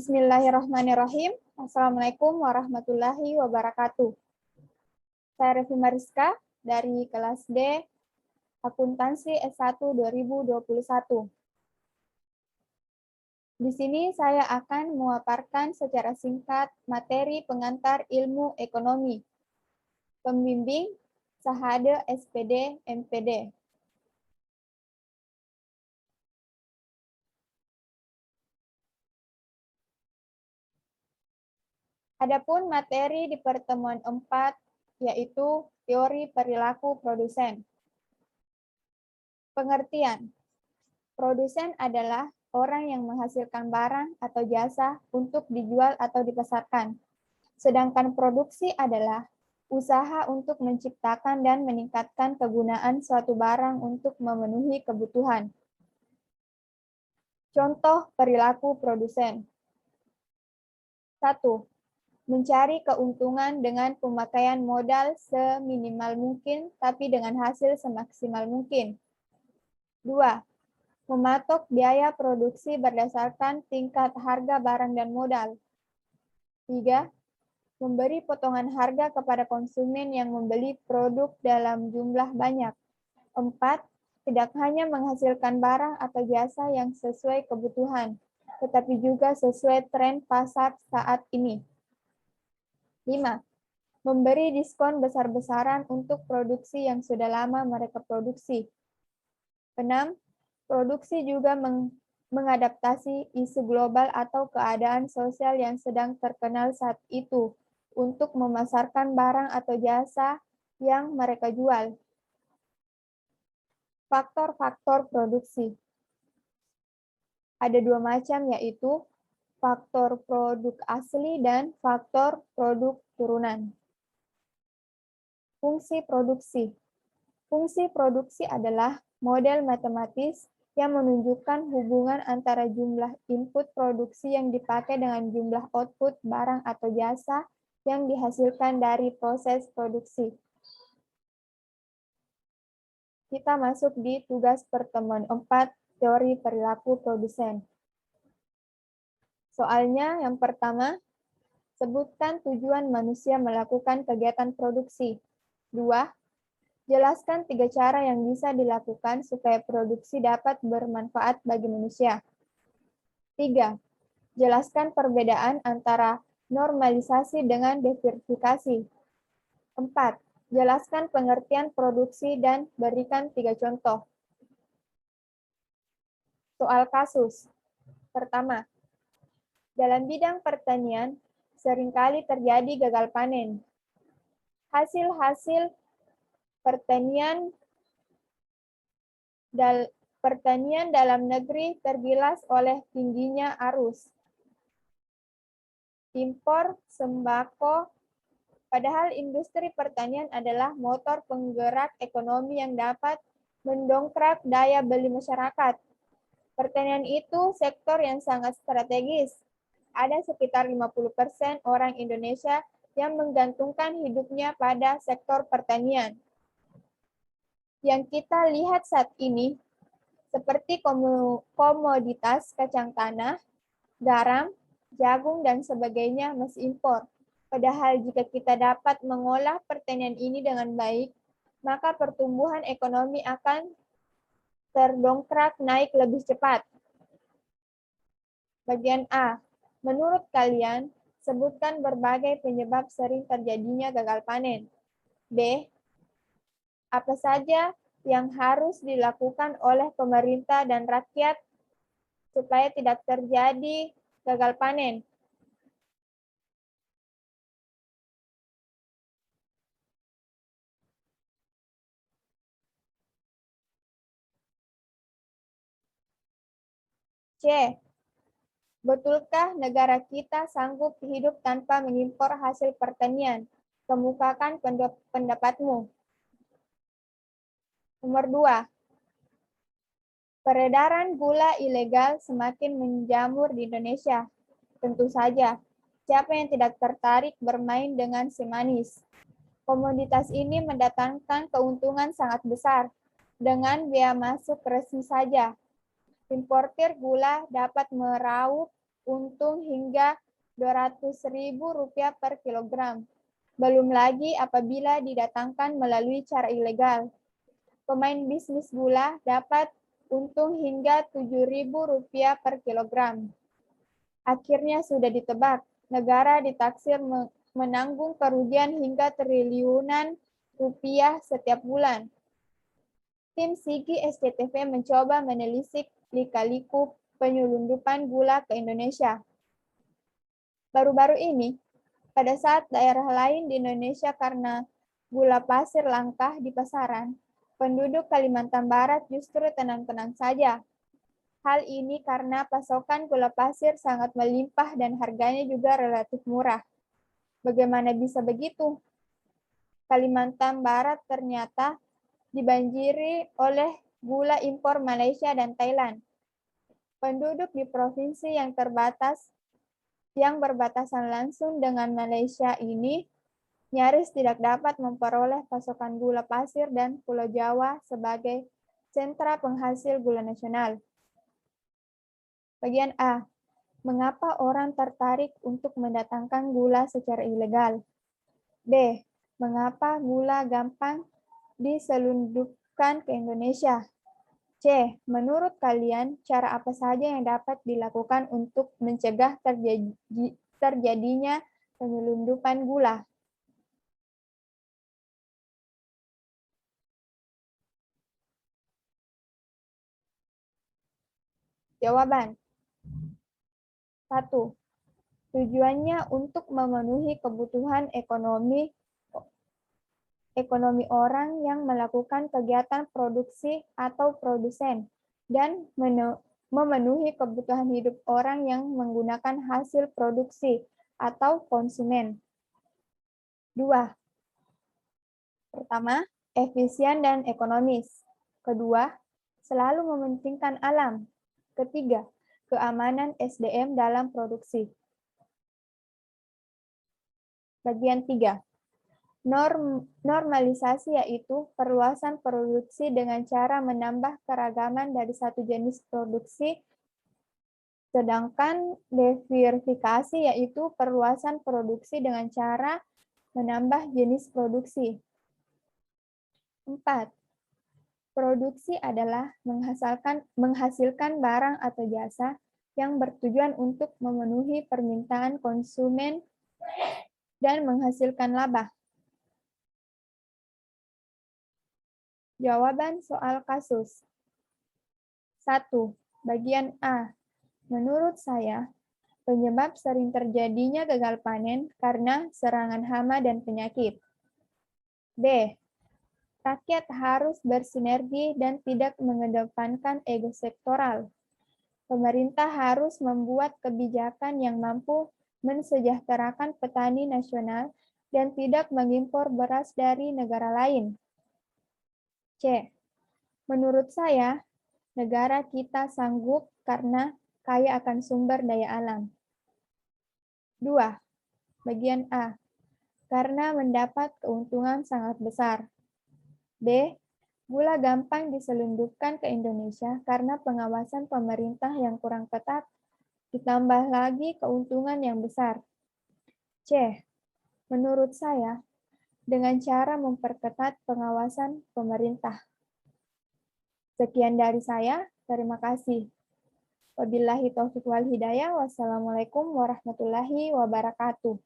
Bismillahirrahmanirrahim. Assalamualaikum warahmatullahi wabarakatuh. Saya Revi Mariska dari kelas D Akuntansi S1 2021. Di sini saya akan memaparkan secara singkat materi pengantar ilmu ekonomi. Pembimbing Sahada SPD MPD. Adapun materi di pertemuan 4 yaitu teori perilaku produsen. Pengertian. Produsen adalah orang yang menghasilkan barang atau jasa untuk dijual atau dipasarkan. Sedangkan produksi adalah usaha untuk menciptakan dan meningkatkan kegunaan suatu barang untuk memenuhi kebutuhan. Contoh perilaku produsen. 1. Mencari keuntungan dengan pemakaian modal seminimal mungkin, tapi dengan hasil semaksimal mungkin. 2. Mematok biaya produksi berdasarkan tingkat harga barang dan modal. 3. Memberi potongan harga kepada konsumen yang membeli produk dalam jumlah banyak. 4. Tidak hanya menghasilkan barang atau jasa yang sesuai kebutuhan, tetapi juga sesuai tren pasar saat ini. 5. Memberi diskon besar-besaran untuk produksi yang sudah lama mereka produksi. 6. Produksi juga mengadaptasi isu global atau keadaan sosial yang sedang terkenal saat itu untuk memasarkan barang atau jasa yang mereka jual. Faktor-faktor produksi. Ada 2 macam, yaitu faktor produk asli dan faktor produk turunan. Fungsi produksi. Fungsi produksi adalah model matematis yang menunjukkan hubungan antara jumlah input produksi yang dipakai dengan jumlah output barang atau jasa yang dihasilkan dari proses produksi. Kita masuk di tugas pertemuan 4, teori perilaku produsen. Soalnya yang pertama, sebutkan tujuan manusia melakukan kegiatan produksi. 2. Jelaskan 3 cara yang bisa dilakukan supaya produksi dapat bermanfaat bagi manusia. 3. Jelaskan perbedaan antara normalisasi dengan diversifikasi. 4. Jelaskan pengertian produksi dan berikan 3 contoh. Soal kasus. Pertama, dalam bidang pertanian seringkali terjadi gagal panen. Hasil-hasil pertanian dalam negeri tergilas oleh tingginya arus impor sembako, padahal industri pertanian adalah motor penggerak ekonomi yang dapat mendongkrak daya beli masyarakat. Pertanian itu sektor yang sangat strategis. Ada sekitar 50% orang Indonesia yang menggantungkan hidupnya pada sektor pertanian. Yang kita lihat saat ini, seperti komoditas kacang tanah, garam, jagung, dan sebagainya masih impor. Padahal jika kita dapat mengolah pertanian ini dengan baik, maka pertumbuhan ekonomi akan terdongkrak naik lebih cepat. Bagian A. Menurut kalian, sebutkan berbagai penyebab sering terjadinya gagal panen. B. Apa saja yang harus dilakukan oleh pemerintah dan rakyat supaya tidak terjadi gagal panen? C. Betulkah negara kita sanggup hidup tanpa mengimpor hasil pertanian? Kemukakan pendapatmu. Nomor 2. Peredaran gula ilegal semakin menjamur di Indonesia. Tentu saja, siapa yang tidak tertarik bermain dengan si manis? Komoditas ini mendatangkan keuntungan sangat besar. Dengan biaya masuk resmi saja, importir gula dapat meraup untung hingga Rp200.000 per kilogram. Belum lagi apabila didatangkan melalui cara ilegal. Pemain bisnis gula dapat untung hingga Rp7.000 per kilogram. Akhirnya sudah ditebak, negara ditaksir menanggung kerugian hingga triliunan rupiah setiap bulan. Tim Sigi SCTV mencoba menelisik lika-liku penyelundupan gula ke Indonesia. Baru-baru ini, pada saat daerah lain di Indonesia karena gula pasir langka di pasaran, penduduk Kalimantan Barat justru tenang-tenang saja. Hal ini karena pasokan gula pasir sangat melimpah dan harganya juga relatif murah. Bagaimana bisa begitu? Kalimantan Barat ternyata dibanjiri oleh gula impor Malaysia dan Thailand. Penduduk di provinsi yang berbatasan langsung dengan Malaysia ini nyaris tidak dapat memperoleh pasokan gula pasir dan Pulau Jawa sebagai sentra penghasil gula nasional. Bagian A. Mengapa orang tertarik untuk mendatangkan gula secara ilegal? B. Mengapa gula gampang diselundupkan ke Indonesia? C. Menurut kalian, cara apa saja yang dapat dilakukan untuk mencegah terjadinya penyelundupan gula? Jawaban. 1. Tujuannya untuk memenuhi kebutuhan ekonomi orang yang melakukan kegiatan produksi atau produsen, dan memenuhi kebutuhan hidup orang yang menggunakan hasil produksi atau konsumen. 2. Pertama, efisien dan ekonomis. Kedua, selalu mementingkan alam. Ketiga, keamanan SDM dalam produksi. Bagian 3. Normalisasi yaitu perluasan produksi dengan cara menambah keragaman dari satu jenis produksi, sedangkan diversifikasi yaitu perluasan produksi dengan cara menambah jenis produksi. 4. Produksi adalah menghasilkan barang atau jasa yang bertujuan untuk memenuhi permintaan konsumen dan menghasilkan laba. Jawaban soal kasus. 1. Bagian A. Menurut saya, penyebab sering terjadinya gagal panen karena serangan hama dan penyakit. B. Rakyat harus bersinergi dan tidak mengedepankan ego sektoral. Pemerintah harus membuat kebijakan yang mampu mensejahterakan petani nasional dan tidak mengimpor beras dari negara lain. C. Menurut saya, negara kita sanggup karena kaya akan sumber daya alam. 2. Bagian A. Karena mendapat keuntungan sangat besar. B. Gula gampang diselundupkan ke Indonesia karena pengawasan pemerintah yang kurang ketat, ditambah lagi keuntungan yang besar. C. Menurut saya, dengan cara memperketat pengawasan pemerintah. Sekian dari saya, terima kasih. Wabillahi taufiq wal hidayah, wassalamualaikum warahmatullahi wabarakatuh.